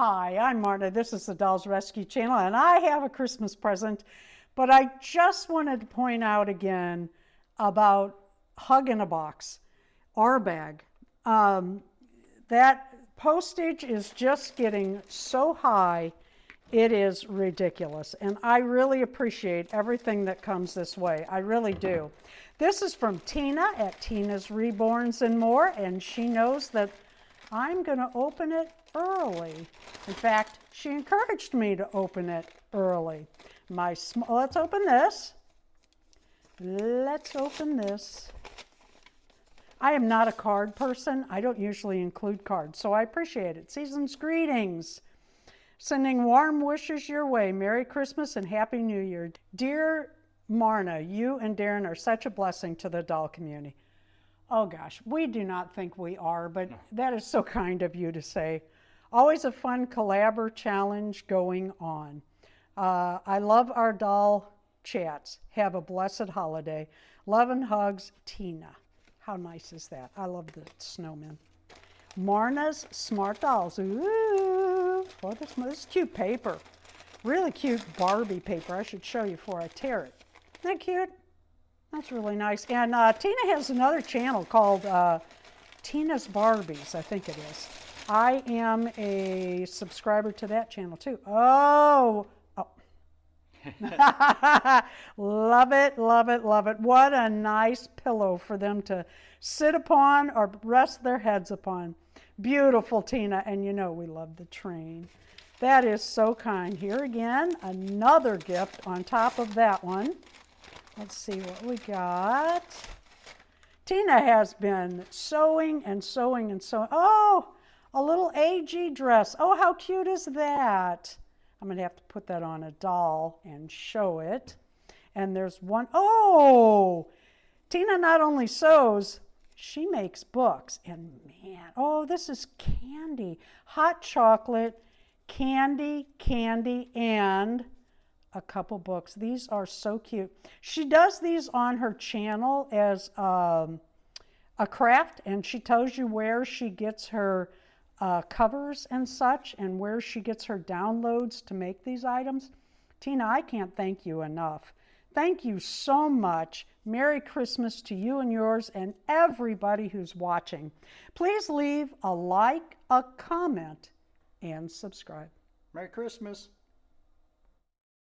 Hi, I'm Marta. This is the Dolls Rescue Channel, and I have a Christmas present. But I just wanted to point out again about Hug in a Box, our bag. That postage is just getting so high, it is ridiculous. And I really appreciate everything that comes this way. I really do. This is from Tina at Tina's Reborns and More, and she knows that I'm going to open it early. In fact, she encouraged me to open it early. Let's open this. Let's open this. I am not a card person. I don't usually include cards, so I appreciate it. Season's greetings. Sending warm wishes your way. Merry Christmas and Happy New Year. Dear Marna, you and Darren are such a blessing to the doll community. Oh gosh, we do not think we are, but that is so kind of you to say. Always a fun collabor challenge going on. I love our doll chats. Have a blessed holiday. Love and hugs, Tina. How nice is that? I love the snowman. Marna's Smart Dolls. Ooh, oh, this is cute paper. Really cute Barbie paper. I should show you before I tear it. Isn't that cute? That's really nice. And Tina has another channel called Tina's Barbies, I think it is. I am a subscriber to that channel too. Oh. Love it, love it, love it. What a nice pillow for them to sit upon or rest their heads upon. Beautiful, Tina. And you know we love the train. That is so kind. Here again, another gift on top of that one. Let's see what we got. Tina has been sewing and sewing and sewing. Oh, a little AG dress. Oh, how cute is that? I'm going to have to put that on a doll and show it. And there's one. Oh, Tina not only sews, she makes books. And man, oh, this is candy. Hot chocolate, candy, and a couple books. These are so cute. She does these on her channel as a craft, and she tells you where she gets her covers and such, and where she gets her downloads to make these items. Tina, I can't thank you enough. Thank you so much. Merry Christmas to you and yours and everybody who's watching. Please leave a like, a comment, and subscribe. Merry Christmas.